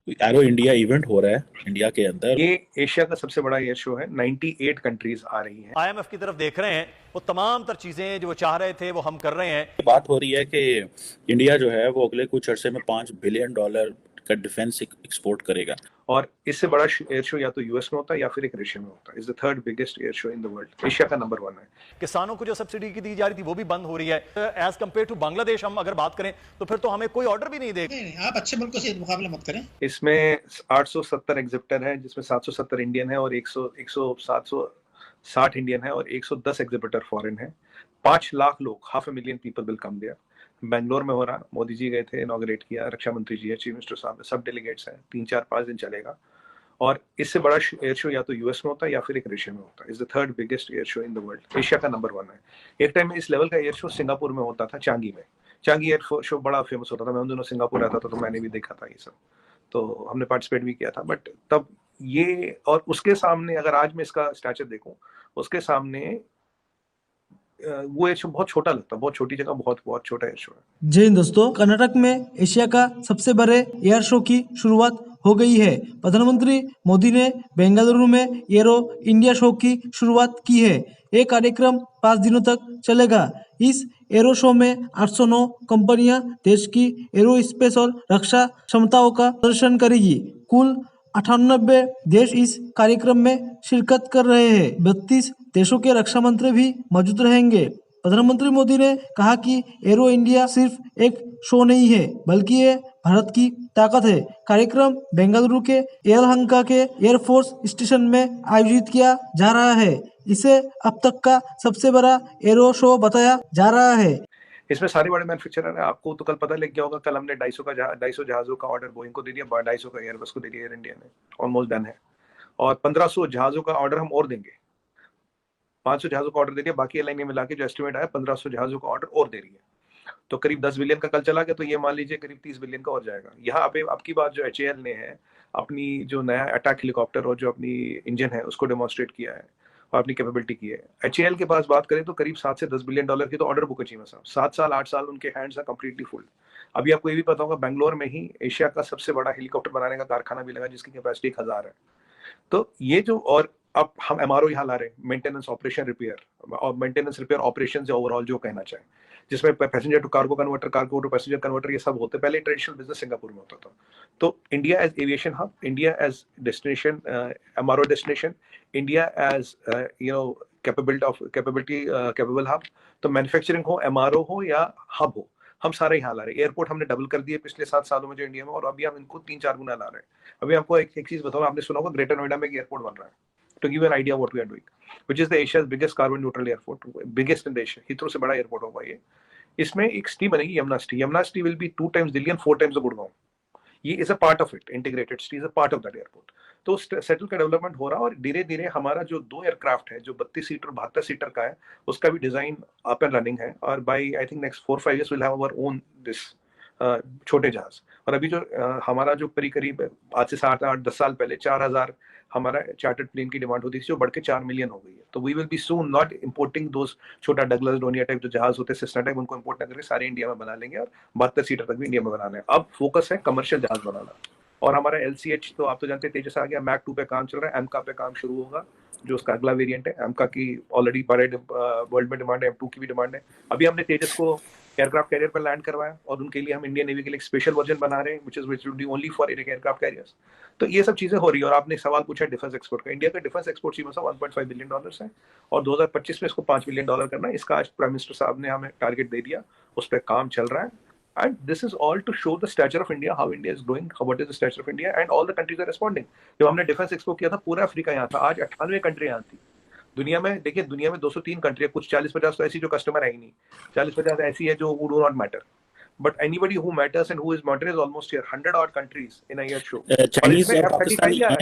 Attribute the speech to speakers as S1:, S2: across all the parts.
S1: Arrow India event हो रहा है इंडिया के अंदर।
S2: ये एशिया का सबसे बड़ा एयर शो है। 98 कंट्रीज आ रही हैं।
S3: आईएमएफ की तरफ देख रहे हैं, वो तमाम तर चीजें जो वो चाह रहे थे वो हम कर रहे हैं।
S1: बात हो रही है कि इंडिया जो है वो अगले कुछ अरसे में $5 बिलियन का डिफेंस एक्सपोर्ट करेगा।
S2: और इससे बड़ा एयर शो या तो यूएस में होता है या फिर एक रशिया में होता है। Is the third biggest air show in the world. Asia का नंबर 1 है।
S3: किसानों को जो सब्सिडी की दी जा रही थी वो भी बंद हो रही है। एज कम्पेयर टू बांग्लादेश हम अगर बात करें तो फिर तो हमें कोई ऑर्डर भी नहीं देगा।
S4: आप अच्छे मुल्कों से मुकाबला मत करें।
S2: इसमें 870 एग्जिबिटर हैं, जिसमें 770 इंडियन है और 760 इंडियन है और 110 एग्जिबिटर फॉरेन है। 5 लाख लोग, 500,000 people will come there. Bangalore में हो रहा, मोदी जी गए थे, इनॉग्रेट किया, रक्षा मंत्री जी है, चीफ मिनिस्टर साहब, सब डेलीगेट्स हैं। 3 4 5 दिन चलेगा। और इससे बड़ा एयर शो या तो यूएस में होता है या फिर एक रशिया में होता है। Is the third biggest air show in the world. Asia का नंबर 1 है। एक टाइम में इस लेवल का एयर शो सिंगापुर में होता था, चांगी में। चांगी एयर शो बड़ा फेमस होता था। मैं उन दिनों सिंगापुर रहता था तो मैंने भी देखा था ये सब, तो हमने पार्टिसिपेट भी किया था। बट तब ये, और उसके सामने अगर आज मैं इसका स्टैचर देखूं, उसके सामने वो एयर शो बहुत छोटा लगता है। बहुत छोटी जगह, बहुत बहुत छोटा एयर शो है।
S5: जय हिंद दोस्तों, कर्नाटक में एशिया का सबसे बड़े एयर शो की शुरुआत हो गई है। प्रधानमंत्री मोदी ने बेंगलुरु में एरो इंडिया शो की शुरुआत की है। ये कार्यक्रम 5 दिनों तक चलेगा। इस एरो शो में 809 कंपनियां देश की एरो स्पेस और रक्षा क्षमताओं का प्रदर्शन करेगी। कुल 98 देश इस कार्यक्रम में शिरकत कर रहे हैं। 32 देशों के रक्षा मंत्री भी मौजूद रहेंगे। प्रधानमंत्री मोदी ने कहा कि एरो इंडिया सिर्फ एक शो नहीं है, बल्कि ये भारत की ताकत है। कार्यक्रम बेंगलुरु के येलहंका के एयरफोर्स स्टेशन में आयोजित किया जा रहा है। इसे अब तक का सबसे बड़ा एरो शो बताया जा रहा है।
S2: इसमें सारे बड़े मैन्युफैक्चरर हैं। आपको तो कल पता लग गया होगा, कल हमने 250 जहाजों का ऑर्डर बोइंग को दे दिया, 250 का एयरबस को दे दिया, एयर इंडिया ने ऑलमोस्ट डन है। और 1500 जहाजों का ऑर्डर हम और देंगे। 500 जहाजों का ऑर्डर दे दिया, बाकी एयरलाइन मिला के जो एस्टिमेट आया 1500 जहाजों का ऑर्डर और दे रही है। तो करीब 10 बिलियन का कल चला गया, तो ये मान लीजिए करीब 30 बिलियन का और जाएगा। यहाँ पे आपकी बात जो HAL ने है, अपनी जो नया अटैक हेलीकॉप्टर और जो अपनी इंजन है उसको डेमोन्स्ट्रेट किया है और अपनी कैपेबिलिटी की है। HAL के पास बात करें तो करीब 7 से 10 बिलियन डॉलर की तो ऑर्डर बुक है चीमा साहब। 7 साल 8 साल उनके हैंड्स आर कंप्लीटली फुल। अभी आपको ये भी पता होगा, बेंगलोर में ही एशिया का सबसे बड़ा हेलीकॉप्टर बनाने का कारखाना भी लगा, जिसकी कैपेसिटी 1000 है। तो ये जो, और अब हम MRO यहाँ ला रहे हैं, मेंटेनेंस ऑपरेशन रिपेयर, और मेंटेनेंस रिपेयर ऑपरेशन से ओवरऑल जो कहना चाहें, जिसमें passenger to cargo converter, cargo to passenger converter, ये सब होते। पहले ट्रेडिशनल बिजनेस सिंगापुर में होता था। तो India as aviation hub, India as destination, MRO destination, India as capable hub. तो मैन्युफैक्चरिंग हो, MRO हो या हब हो, हम सारे यहाँ ला रहे हैं। एयरपोर्ट हमने डबल कर दिए पिछले 7 सालों में जो इंडिया में, और अभी हम इनको 3 4 गुना ला रहे हैं। अभी आपको एक चीज बताओ, आपने सुना होगा ग्रेटर नोएडा में एक एयरपोर्ट बन रहा है। To give you an idea what we are doing, which is the Asia's biggest carbon neutral airport, biggest in the Asia, Heathrow से बड़ा एयरपोर्ट होगा ये। इसमें एक सिटी बनेगी, Yamuna city. Yamuna city will be 2 times Delhi and 4 times the Gurgaon. ये is a part of it, integrated city is a part of that airport. तो settle का डेवलपमेंट हो रहा है, और धीरे धीरे हमारा जो 2 एयरक्राफ्ट है, जो 32 सीटर 72 सीटर का है, उसका भी डिजाइन अप एंड रनिंग है। और by I think next 4 5 years will have our own this छोटे जहाज। और अभी जो हमारा जो करीब आज से 7 8 10 साल पहले 4000 हमारा चार्टर्ड प्लेन की डिमांड होती थी, जो बढ़ के 4 मिलियन हो गई है। तो we will be soon not importing those छोटा डगलस डोनिया टाइप जो जहाज होते हैं, सिस्टम टाइप, उनको इंपोर्ट न करके सारे इंडिया में बना लेंगे, और 72 सीटर तक भी इंडिया में बनाना है। अब फोकस है कमर्शियल जहाज बनाना। और हमारा LCH तो आप तो जानते हैं, तेजस आ गया, मैक 2 पे काम चल रहा है, एमका पे काम शुरू होगा, जो उसका अगला वेरिएंट है। एमका की ऑलरेडी बड़े वर्ल्ड में डिमांड है, M2 की भी डिमांड है। अभी हमने तेजस को एयरक्राफ्ट कैरियर पर लैंड करवाया, और उनके लिए हम इंडियन नेवी के लिए एक स्पेशल वर्जन बना रहे हैं, which will be only for aircraft carriers. तो ये सब चीजें हो रही है। और आपने सवाल पूछा डिफेंस एक्सपोर्ट का। इंडिया का डिफेंस एक्सपोर्ट सीमा साहब $1.5 बिलियन है, और 2025 में इसको $5 बिलियन करना है। इसका आज प्राइम मिनिस्टर साहब ने हमें टारगेट दे दिया, उस पर काम चल रहा है। And this is all to show the stature of India, how India is growing, what is the stature of India, and all the countries are responding. जब हमने डिफेंस एक्सपो किया था, पूरा अफ्रीका यहाँ था। आज 98 कंट्री यहाँ थी। दुनिया में देखिए, दुनिया में 203 कंट्री है, कुछ 40-50 तो ऐसी जो कस्टमर है ही नहीं, 40-50 ऐसी है जो who do not matter, but anybody who matters and who is matter is almost here, 100 odd countries in a year show।
S1: Chinese और पाकिस्तानी है,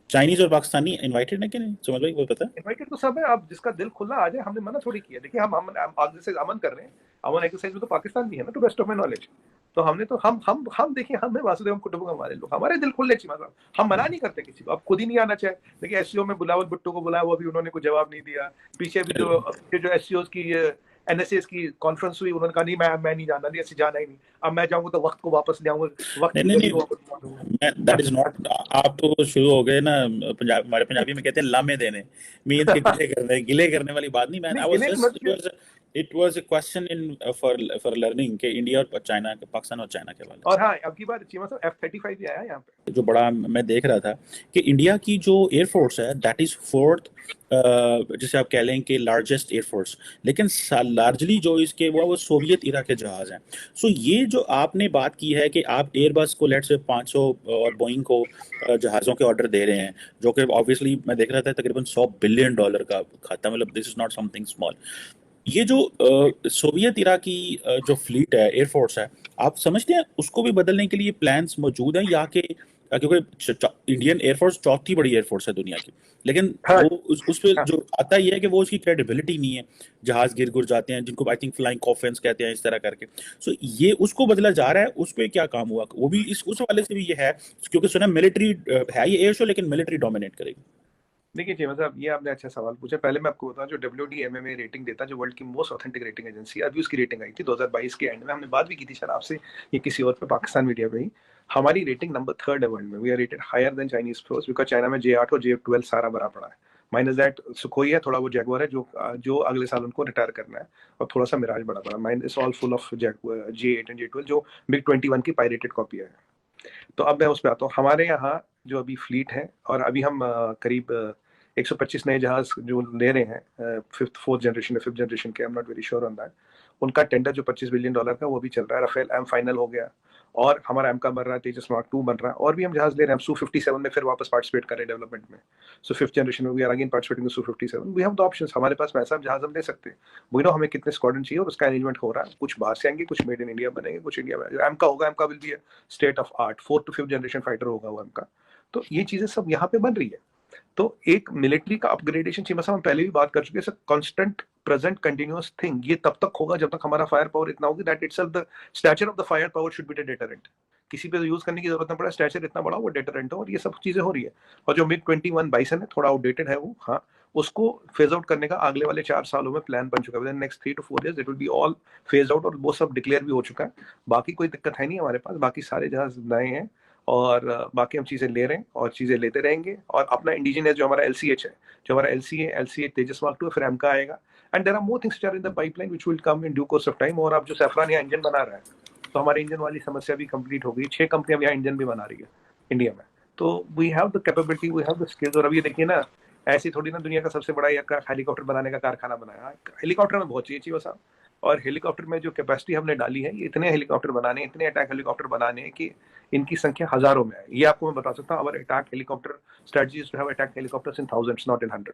S1: चाइनीज और पाकिस्तानी इनवाइटेड है कि नहीं, समझ लो, वो पता है।
S2: इनवाइटेड तो सब है, आप जिसका दिल खुला आ जाए, हमने मना थोड़ी किया। देखिए, हम आगे से अमन कर रहे हैं। अमन एक्सरसाइज में तो पाकिस्तान भी है ना, to best of my knowledge. तो हमने तो हम देखिए, हम वासुदेव कुटुंब हमारे लोग, हमारे दिल खुले चीमा साहब, हम मना नहीं करते किसी को। अब खुद ही नहीं आना चाहे। देखिए, SCO में बुलावल भुट्टो को बुलाया, वो अभी उन्होंने कोई जवाब नहीं दिया। पीछे भी जो SCOs की NSAs की कॉन्फ्रेंस हुई, उन्होंने कहा नहीं, मैं नहीं जाना, नहीं ऐसे जाना ही नहीं। अब मैं जाऊंगा तो वक्त को वापस ले आऊंगा, वक्त
S1: नहीं, दैट इज नॉट, आप तो शुरू हो गए ना, पंजाब, हमारे पंजाबी में कहते हैं लामे देने, मीत के गिले करने वाली बात नहीं। Man I was just, it was a question in for learning के इंडिया और चाइना, पाकिस्तान और चाइना के वाले।
S2: और हाँ, अब की बार चीमा साहब F-35 भी आया यहाँ पे।
S1: जो बड़ा मैं देख रहा था कि इंडिया की जो एयरफोर्स है दैट इज फोर्थ, जैसे आप कह लें कि लार्जेस्ट एयरफोर्स, लेकिन लार्जली जो इसके वो सोवियत इरा के जहाज हैं। सो ये जो आपने बात की है कि आप एयरबस को लेट से 500 और बोइंग को जहाज़ों के ऑर्डर दे रहे हैं, जो कि ऑब्वियसली मैं देख रहा था तकरीबन $100 बिलियन का खाता, मतलब this is not something small. ये जो सोवियत इरा की जो फ्लीट है, एयरफोर्स है, आप समझते हैं उसको भी बदलने के लिए प्लान्स मौजूद हैं, या कि क्योंकि इंडियन एयरफोर्स चौथी बड़ी एयरफोर्स है दुनिया की, लेकिन
S2: हाँ,
S1: वो उस पे
S2: हाँ,
S1: जो आता ही है कि वो उसकी क्रेडिबिलिटी नहीं है, जहाज गिर गुर जाते हैं जिनको आई थिंक फ्लाइंग कॉफिन्स कहते हैं इस तरह करके। सो ये उसको बदला जा रहा है, उस पे क्या काम हुआ, वो भी उस वाले से भी ये है, क्योंकि सुना मिलिट्री है ये एयर शो, लेकिन मिलिट्री डोमिनेट करेगी।
S2: देखिए चीमा साहब, ये आपने अच्छा सवाल पूछा। पहले मैं आपको बताऊं, जो WDMMA रेटिंग देता है, जो वर्ल्ड की मोस्ट ऑथेंटिक रेटिंग एजेंसी है, अभी उसकी रेटिंग आई थी 2022 के एंड में। हमने बात भी की थी सर आपसे, ये किसी और पे, पाकिस्तान मीडिया पे ही। हमारी रेटिंग नंबर 3 है वर्ल्ड में। We are rated higher than Chinese force, because China में J8 और J12 सारा भरा पड़ा है। माइनस दैट सुखोई है, थोड़ा वो जैगुआर है, जो अगले साल उनको रिटायर करना है, और थोड़ा सा मिराज बड़ा पड़ा। Minus all full of J8 and J12, जो MiG-21 की पायरेटेड कॉपी है। तो अब मैं उस पर आता हूँ। हमारे यहाँ जो अभी फ्लीट है, और अभी हम करीब 125 नए जहाज जो ले रहे हैं, फोर्थ जनरेशन के, I am not very sure on that. उनका टेंडर जो $25 बिलियन का, वो भी चल रहा है। राफेल एम फाइनल हो गया, और हमारा एम का बन रहा है, तेजस मार्क 2 बन रहा है, और भी हम जहाज ले रहे हैं। हम Su-57 में फिर वापस पार्टिसिपेट कर रहे हैं डेवलपमेंट में। सो 5th जनरेशन में we are again participating in Su-57। We have the options, हमारे पास पैसा, जहाज हम ले सकते हैं। वी नो हमें कितने स्क्वाड्रन चाहिए, और उसका अरेंजमेंट हो रहा है। कुछ बाहर से आएंगे, कुछ मेड इन इंडिया बनेंगे, कुछ इंडिया में। एम का होगा, एम का will be state of art, 4th to 5th generation fighter होगा वो एम का। तो ये चीजें सब यहाँ पे बन रही है। तो एक मिलिट्री का अपग्रेडेशन, चीमा साहब हम पहले भी बात कर चुके हैं, कांस्टेंट प्रेजेंट कंटिन्यूअस थिंग। ये तब तक होगा जब तक हमारा फायर पावर इतना होगी that itself the stature of the fire power should be the deterrent. किसी पे यूज करने की जरूरत ना पड़े, स्टैचर इतना बड़ा, वो डेटरेंट हो, और ये सब चीजें हो रही है। और जो MiG-21 बाइसन है, थोड़ा आउटडेटेड है वो, हाँ, उसको फेज आउट करने का अगले वाले 4 सालों में प्लान बन चुका है। With in next 3 to 4 years it will be all phase out, और वो सब डिक्लेयर भी हो चुका है। बाकी कोई दिक्कत है नहीं हमारे पास, बाकी सारे जहाज नए हैं, और बाकी हम चीजें ले रहे हैं, और चीजें लेते रहेंगे। और अपना इंडिजिनियस जो हमारा LCH है, जो हमारा LCA तेजस मार्क 2 है, फिर एम का आएगा। And there are more things which are in the pipeline which will come in due course of time. और अब जो सैफरान यहाँ इंजन बना रहा है, तो हमारे इंजन वाली समस्या भी कंप्लीट हो गई। 6 कंपनियां यहाँ इंजन भी बना रही है इंडिया में। तो we have the capability, we have the skills. और अब ये देखिए ना, ऐसी थोड़ी ना दुनिया का सबसे बड़ा हेलीकॉप्टर बनाने का कारखाना बनाया। हेलीकॉप्टर में बहुत चाहिए साहब, और हेलीकॉप्टर में जो कैपेसिटी हमने डाली है, ये इतने हेलीकॉप्टर बनाने, इतने अटैक हेलीकॉप्टर बनाने हैं कि इनकी संख्या हजारों में है। ये आपको मैं बता सकता हूँ। Our attack helicopter strategy to have attack helicopters in thousands, not in hundred.